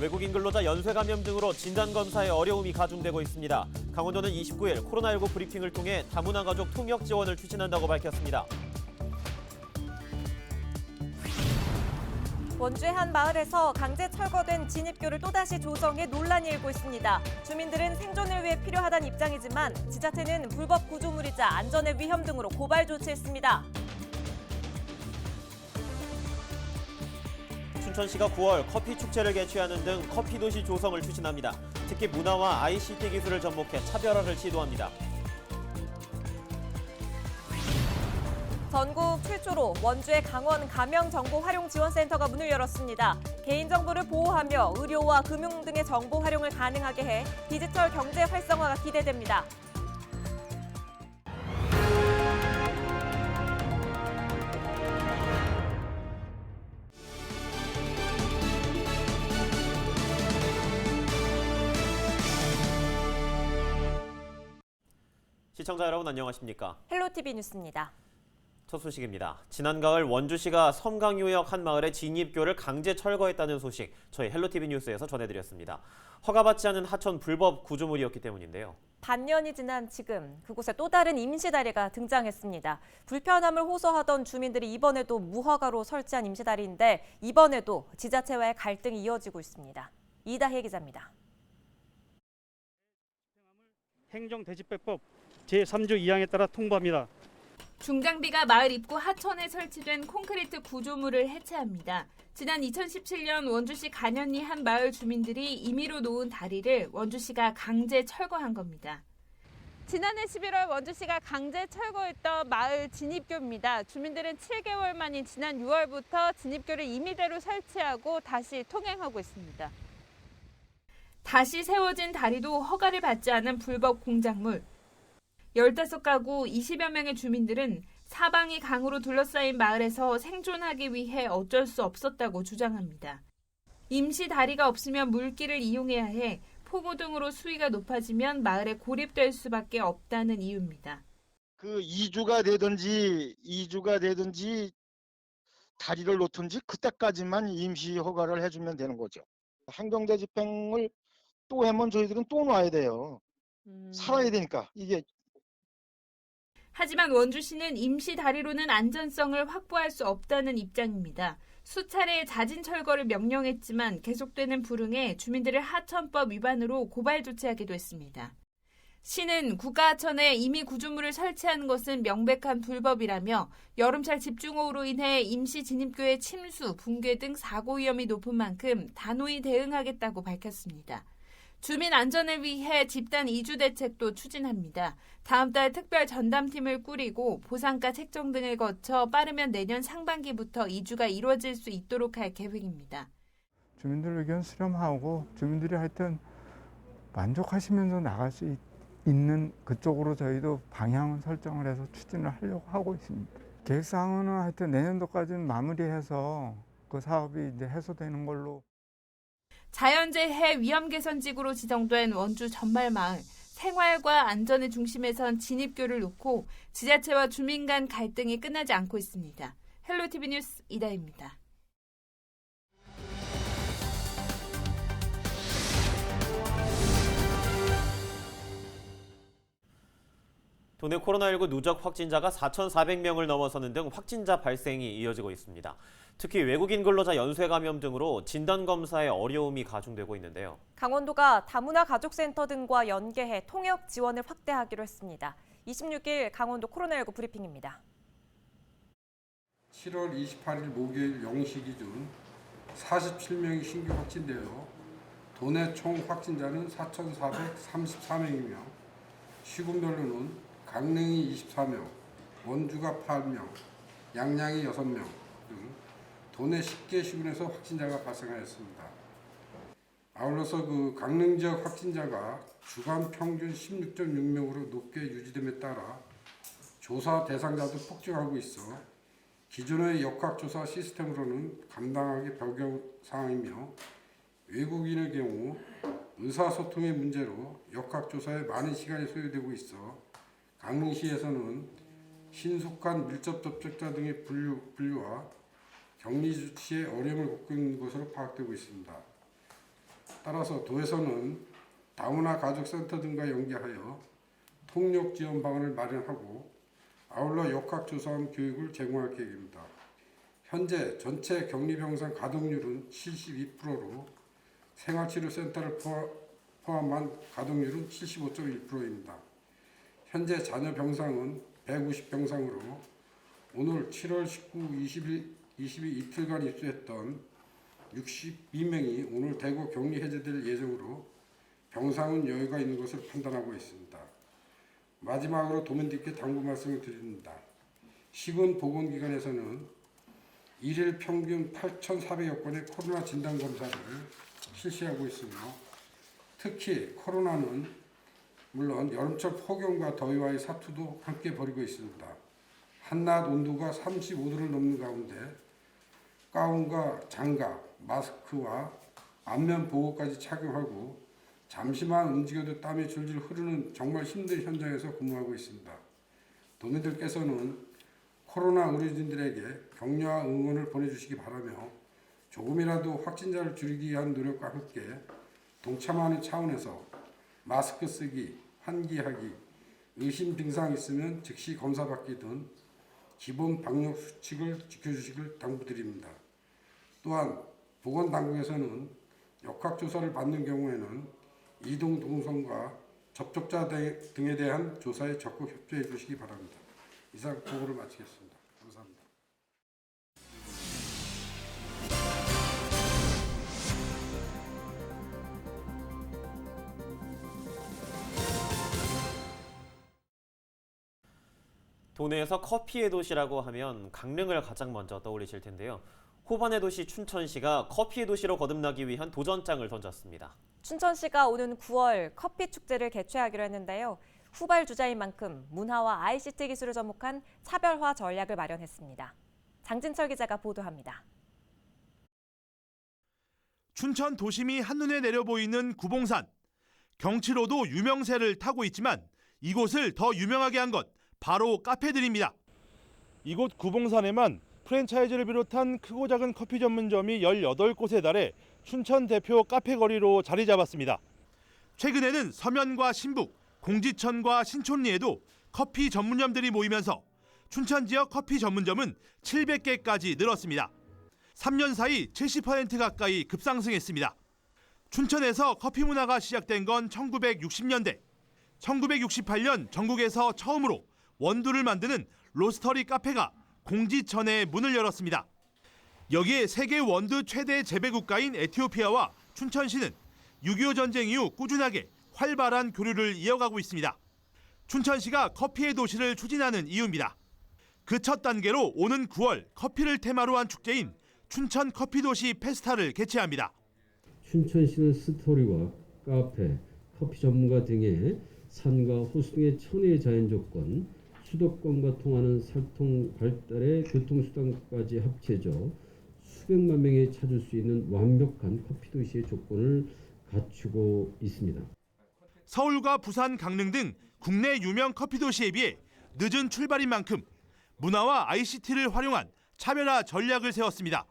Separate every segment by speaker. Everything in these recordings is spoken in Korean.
Speaker 1: 외국인 근로자 연쇄 감염 등으로 진단검사에 어려움이 가중되고 있습니다. 강원도는 29일 코로나19 브리핑을 통해 다문화 가족 통역 지원을 추진한다고 밝혔습니다.
Speaker 2: 원주의 한 마을에서 강제 철거된 진입교를 또다시 조성해 논란이 일고 있습니다. 주민들은 생존을 위해 필요하다는 입장이지만 지자체는 불법 구조물이자 안전의 위험 등으로 고발 조치했습니다.
Speaker 1: 춘천시가 9월 커피 축제를 개최하는 등 커피 도시 조성을 추진합니다. 특히 문화와 ICT 기술을 접목해 차별화를 시도합니다.
Speaker 2: 전국 최초로 원주의 강원 감염정보활용지원센터가 문을 열었습니다. 개인정보를 보호하며 의료와 금융 등의 정보 활용을 가능하게 해 디지털 경제 활성화가 기대됩니다.
Speaker 1: 시청자 여러분 안녕하십니까?
Speaker 2: 헬로티비 뉴스입니다.
Speaker 1: 첫 소식입니다. 지난 가을 원주시가 섬강유역 한 마을의 진입교를 강제 철거했다는 소식 저희 헬로티비 뉴스에서 전해드렸습니다. 허가받지 않은 하천 불법 구조물이었기 때문인데요.
Speaker 2: 반년이 지난 지금 그곳에 또 다른 임시다리가 등장했습니다. 불편함을 호소하던 주민들이 이번에도 무허가로 설치한 임시다리인데 이번에도 지자체와의 갈등이 이어지고 있습니다. 이다혜 기자입니다.
Speaker 3: 행정대지배법 제3조 2항에 따라 통보합니다.
Speaker 4: 중장비가 마을 입구 하천에 설치된 콘크리트 구조물을 해체합니다. 지난 2017년 원주시 간현리 한 마을 주민들이 임의로 놓은 다리를 원주시가 강제 철거한 겁니다. 지난해 11월 원주시가 강제 철거했던 마을 진입교입니다. 주민들은 7개월 만인 지난 6월부터 진입교를 임의대로 설치하고 다시 통행하고 있습니다. 다시 세워진 다리도 허가를 받지 않은 불법 공작물. 15가구 20여 명의 주민들은 사방이 강으로 둘러싸인 마을에서 생존하기 위해 어쩔 수 없었다고 주장합니다. 임시 다리가 없으면 물길을 이용해야 해 폭우 등으로 수위가 높아지면 마을에 고립될 수밖에 없다는 이유입니다.
Speaker 5: 그 2주가 되든지 다리를 놓든지 그때까지만 임시 허가를 해주면 되는 거죠. 행정대 집행을 또 하면 저희들은 또 놔야 돼요. 살아야 되니까 이게.
Speaker 4: 하지만 원주시는 임시 다리로는 안전성을 확보할 수 없다는 입장입니다. 수차례 자진 철거를 명령했지만 계속되는 불응에 주민들을 하천법 위반으로 고발 조치하기도 했습니다. 시는 국가하천에 임의 구조물을 설치하는 것은 명백한 불법이라며 여름철 집중호우로 인해 임시 진입교의 침수, 붕괴 등 사고 위험이 높은 만큼 단호히 대응하겠다고 밝혔습니다. 주민 안전을 위해 집단 이주 대책도 추진합니다. 다음 달 특별 전담팀을 꾸리고 보상가 책정 등을 거쳐 빠르면 내년 상반기부터 이주가 이루어질 수 있도록 할 계획입니다.
Speaker 6: 주민들 의견 수렴하고 주민들이 하여튼 만족하시면서 나갈 수 있는 그쪽으로 저희도 방향 설정을 해서 추진을 하려고 하고 있습니다. 계획사항은 하여튼 내년도까지는 마무리해서 그 사업이 이제 해소되는 걸로.
Speaker 4: 자연재해 위험개선지구로 지정된 원주 전말마을. 생활과 안전의 중심에 선 진입교를 놓고 지자체와 주민 간 갈등이 끝나지 않고 있습니다. 헬로티비 뉴스 이다혜입니다.
Speaker 1: 도내 코로나19 누적 확진자가 4,400명을 넘어서는 등 확진자 발생이 이어지고 있습니다. 특히 외국인 근로자 연쇄 감염 등으로 진단검사에 어려움이 가중되고 있는데요.
Speaker 2: 강원도가 다문화 가족센터 등과 연계해 통역 지원을 확대하기로 했습니다. 26일 강원도 코로나19 브리핑입니다.
Speaker 7: 7월 28일 목요일 0시 기준 47명이 신규 확진되어 도내 총 확진자는 4,434명이며 시군별로는 강릉이 24명, 원주가 8명, 양양이 6명 등 도내 10개 시군에서 확진자가 발생하였습니다. 아울러서 강릉 지역 확진자가 주간 평균 16.6명으로 높게 유지됨에 따라 조사 대상자도 폭증하고 있어 기존의 역학조사 시스템으로는 감당하기 벽용 사항이며 외국인의 경우 의사소통의 문제로 역학조사에 많은 시간이 소요되고 있어 강릉시에서는 신속한 밀접 접촉자 등의 분류와 격리 조치에 어려움을 겪고 있는 것으로 파악되고 있습니다. 따라서 도에서는 다문화 가족센터 등과 연계하여 통역 지원 방안을 마련하고 아울러 역학조사원 교육을 제공할 계획입니다. 현재 전체 격리병상 가동률은 72%로 생활치료센터를 포함한 가동률은 75.1%입니다. 현재 잔여 병상은 150병상으로 오늘 7월 19, 20일, 22 이틀간 입소했던 62명이 오늘 대거 격리 해제될 예정으로 병상은 여유가 있는 것을 판단하고 있습니다. 마지막으로 도민들께 당부 말씀을 드립니다. 시군보건기관에서는 일일 평균 8,400여 건의 코로나 진단검사를 실시하고 있으며 특히 코로나는 물론 여름철 폭염과 더위와의 사투도 함께 벌이고 있습니다. 한낮 온도가 35도를 넘는 가운데 가운과 장갑, 마스크와 안면 보호까지 착용하고 잠시만 움직여도 땀이 줄줄 흐르는 정말 힘든 현장에서 근무하고 있습니다. 도민들께서는 코로나 의료진들에게 격려와 응원을 보내주시기 바라며 조금이라도 확진자를 줄이기 위한 노력과 함께 동참하는 차원에서 마스크 쓰기, 환기하기, 의심 증상 있으면 즉시 검사받기 등 기본 방역 수칙을 지켜주시길 당부드립니다. 또한 보건당국에서는 역학조사를 받는 경우에는 이동 동선과 접촉자 등에 대한 조사에 적극 협조해 주시기 바랍니다. 이상 보고를 마치겠습니다. 감사합니다.
Speaker 1: 도내에서 커피의 도시라고 하면 강릉을 가장 먼저 떠올리실 텐데요. 호반의 도시 춘천시가 커피의 도시로 거듭나기 위한 도전장을 던졌습니다.
Speaker 2: 춘천시가 오는 9월 커피 축제를 개최하기로 했는데요. 후발주자인 만큼 문화와 ICT 기술을 접목한 차별화 전략을 마련했습니다. 장진철 기자가 보도합니다.
Speaker 8: 춘천 도심이 한눈에 내려 보이는 구봉산. 경치로도 유명세를 타고 있지만 이곳을 더 유명하게 한 것 바로 카페들입니다. 이곳 구봉산에만 프랜차이즈를 비롯한 크고 작은 커피 전문점이 18곳에 달해 춘천 대표 카페 거리로 자리 잡았습니다. 최근에는 서면과 신북, 공지천과 신촌리에도 커피 전문점들이 모이면서 춘천 지역 커피 전문점은 700개까지 늘었습니다. 3년 사이 70% 가까이 급상승했습니다. 춘천에서 커피 문화가 시작된 건 1960년대. 1968년 전국에서 처음으로 원두를 만드는 로스터리 카페가 공지천에 문을 열었습니다. 여기에 세계 원두 최대 재배 국가인 에티오피아와 춘천시는 6.25 전쟁 이후 꾸준하게 활발한 교류를 이어가고 있습니다. 춘천시가 커피의 도시를 추진하는 이유입니다. 그 첫 단계로 오는 9월 커피를 테마로 한 축제인 춘천 커피도시 페스타를 개최합니다.
Speaker 9: 춘천시는 스토리와 카페, 커피 전문가 등의 산과 호수 등의 천혜의 자연 조건, 수도권과 통하는 살통 발달의 교통수단까지 합쳐져 수백만 명이 찾을 수 있는 완벽한 커피 도시의 조건을 갖추고 있습니다.
Speaker 8: 서울과 부산, 강릉 등 국내 유명 커피 도시에 비해 늦은 출발인 만큼 문화와 ICT를 활용한 차별화 전략을 세웠습니다.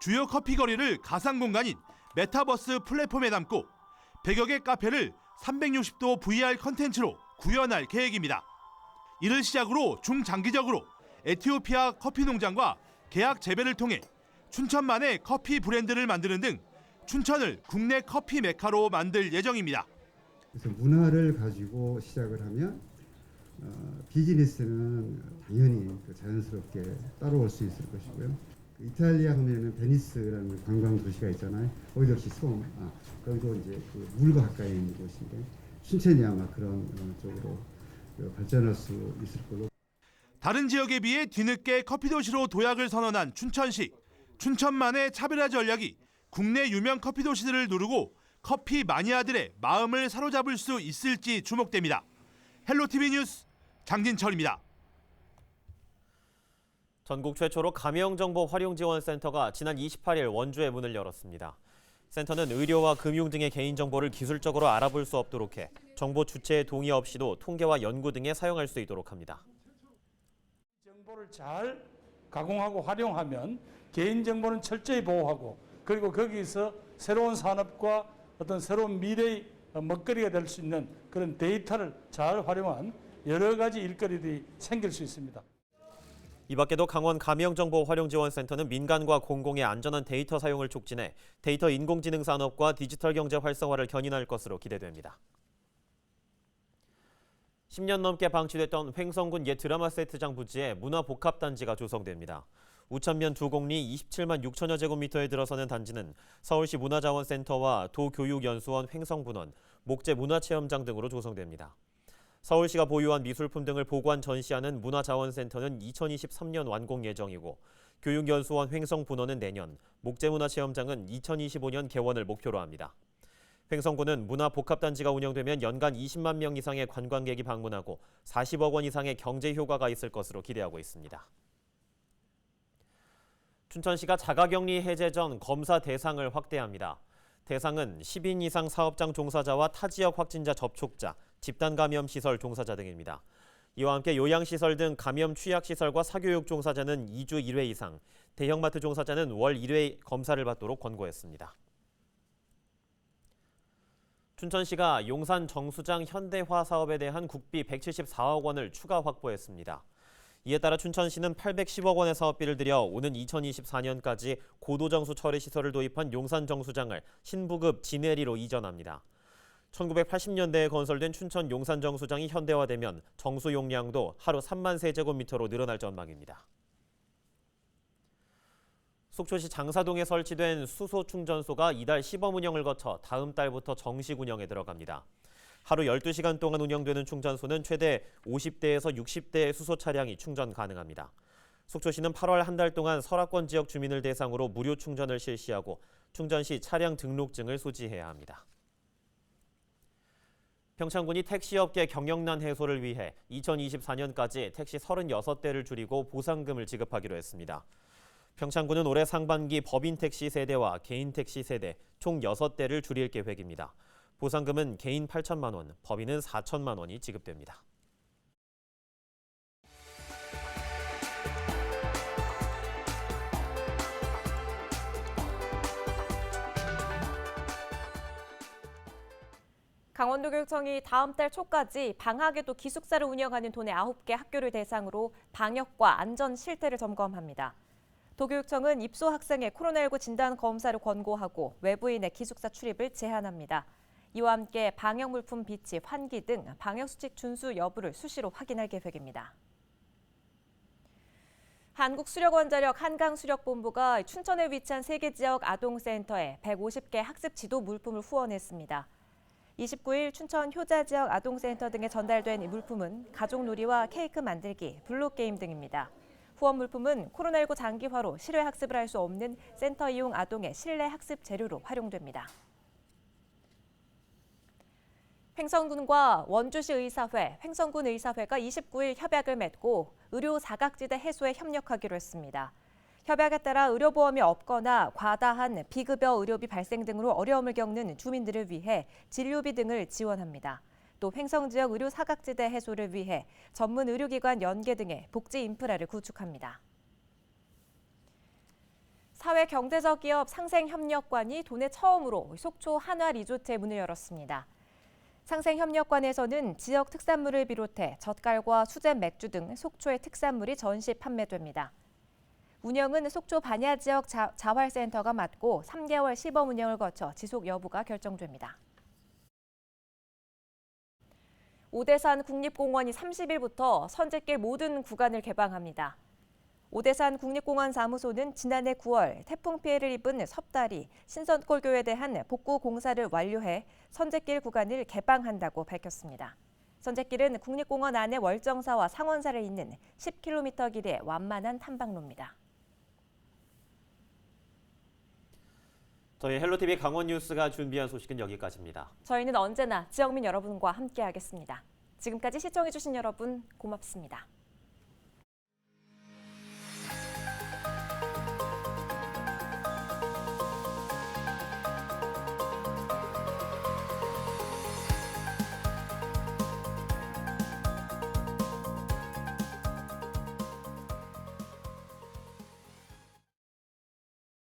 Speaker 8: 주요 커피 거리를 가상 공간인 메타버스 플랫폼에 담고 100여 개 카페를 360도 VR 컨텐츠로 구현할 계획입니다. 이를 시작으로 중장기적으로 에티오피아 커피 농장과 계약 재배를 통해 춘천만의 커피 브랜드를 만드는 등 춘천을 국내 커피 메카로 만들 예정입니다.
Speaker 10: 그래서 문화를 가지고 시작을 하면 비즈니스는 당연히 자연스럽게 따라올 수 있을 것이고요. 이탈리아 하면은 베니스라는 관광 도시가 있잖아요. 거기도 역시 거기도 이제 그 물과 가까이 있는 곳인데 춘천이 아마 그런 쪽으로 발전할 수 있을 걸로.
Speaker 8: 다른 지역에 비해 뒤늦게 커피 도시로 도약을 선언한 춘천시. 춘천만의 차별화 전략이 국내 유명 커피 도시들을 누르고 커피 마니아들의 마음을 사로잡을 수 있을지 주목됩니다. 헬로티비 뉴스 장진철입니다.
Speaker 1: 전국 최초로 가명정보 활용지원센터가 지난 28일 원주에 문을 열었습니다. 센터는 의료와 금융 등의 개인정보를 기술적으로 알아볼 수 없도록 해 정보 주체의 동의 없이도 통계와 연구 등에 사용할 수 있도록 합니다.
Speaker 11: 정보를 잘 가공하고 활용하면 개인정보는 철저히 보호하고 그리고 거기서 새로운 산업과 어떤 새로운 미래의 먹거리가 될 수 있는 그런 데이터를 잘 활용한 여러 가지 일거리들이 생길 수 있습니다.
Speaker 1: 이 밖에도 강원 감염정보활용지원센터는 민간과 공공의 안전한 데이터 사용을 촉진해 데이터 인공지능 산업과 디지털 경제 활성화를 견인할 것으로 기대됩니다. 10년 넘게 방치됐던 횡성군 옛 드라마 세트장 부지에 문화복합단지가 조성됩니다. 우천면 두 공리 27만 6천여 제곱미터에 들어서는 단지는 서울시 문화자원센터와 도교육연수원 횡성분원, 목재문화체험장 등으로 조성됩니다. 서울시가 보유한 미술품 등을 보관 전시하는 문화자원센터는 2023년 완공 예정이고 교육연수원 횡성분원은 내년, 목재문화체험장은 2025년 개원을 목표로 합니다. 횡성군은 문화복합단지가 운영되면 연간 20만 명 이상의 관광객이 방문하고 40억 원 이상의 경제 효과가 있을 것으로 기대하고 있습니다. 춘천시가 자가격리 해제 전 검사 대상을 확대합니다. 대상은 10인 이상 사업장 종사자와 타 지역 확진자 접촉자, 집단 감염 시설 종사자 등입니다. 이와 함께 요양시설 등 감염 취약시설과 사교육 종사자는 2주 1회 이상, 대형마트 종사자는 월 1회 검사를 받도록 권고했습니다. 춘천시가 용산 정수장 현대화 사업에 대한 국비 174억 원을 추가 확보했습니다. 이에 따라 춘천시는 810억 원의 사업비를 들여 오는 2024년까지 고도정수 처리 시설을 도입한 용산 정수장을 신부급 진해리로 이전합니다. 1980년대에 건설된 춘천 용산 정수장이 현대화되면 정수 용량도 하루 3만 세제곱미터로 늘어날 전망입니다. 속초시 장사동에 설치된 수소 충전소가 이달 시범 운영을 거쳐 다음 달부터 정식 운영에 들어갑니다. 하루 12시간 동안 운영되는 충전소는 최대 50대에서 60대의 수소 차량이 충전 가능합니다. 속초시는 8월 한 달 동안 설악권 지역 주민을 대상으로 무료 충전을 실시하고 충전 시 차량 등록증을 소지해야 합니다. 평창군이 택시업계 경영난 해소를 위해 2024년까지 택시 36대를 줄이고 보상금을 지급하기로 했습니다. 평창군은 올해 상반기 법인 택시 세대와 개인 택시 세대 총 6대를 줄일 계획입니다. 보상금은 개인 8천만 원, 법인은 4천만 원이 지급됩니다.
Speaker 2: 강원도교육청이 다음 달 초까지 방학에도 기숙사를 운영하는 도내 9개 학교를 대상으로 방역과 안전 실태를 점검합니다. 도교육청은 입소 학생의 코로나19 진단 검사를 권고하고 외부인의 기숙사 출입을 제한합니다. 이와 함께 방역물품 비치, 환기 등 방역수칙 준수 여부를 수시로 확인할 계획입니다. 한국수력원자력 한강수력본부가 춘천에 위치한 3개 지역 아동센터에 150개 학습 지도 물품을 후원했습니다. 29일 춘천 효자 지역 아동센터 등에 전달된 이 물품은 가족놀이와 케이크 만들기, 블록게임 등입니다. 후원 물품은 코로나19 장기화로 실외 학습을 할 수 없는 센터 이용 아동의 실내 학습 재료로 활용됩니다. 횡성군과 원주시 의사회, 횡성군 의사회가 29일 협약을 맺고 의료 사각지대 해소에 협력하기로 했습니다. 협약에 따라 의료보험이 없거나 과다한 비급여 의료비 발생 등으로 어려움을 겪는 주민들을 위해 진료비 등을 지원합니다. 또 횡성 지역 의료 사각지대 해소를 위해 전문 의료기관 연계 등의 복지 인프라를 구축합니다. 사회경제적 기업 상생협력관이 도내 처음으로 속초 한화 리조트에 문을 열었습니다. 상생협력관에서는 지역 특산물을 비롯해 젓갈과 수제 맥주 등 속초의 특산물이 전시 판매됩니다. 운영은 속초 반야 지역 자활센터가 맡고 3개월 시범 운영을 거쳐 지속 여부가 결정됩니다. 오대산 국립공원이 30일부터 선제길 모든 구간을 개방합니다. 오대산 국립공원 사무소는 지난해 9월 태풍 피해를 입은 섭다리, 신선골교에 대한 복구 공사를 완료해 선제길 구간을 개방한다고 밝혔습니다. 선제길은 국립공원 안에 월정사와 상원사를 잇는 10km 길이의 완만한 탐방로입니다.
Speaker 1: 저희 헬로TV 강원뉴스가 준비한 소식은 여기까지입니다.
Speaker 2: 저희는 언제나 지역민 여러분과 함께하겠습니다. 지금까지 시청해주신 여러분 고맙습니다.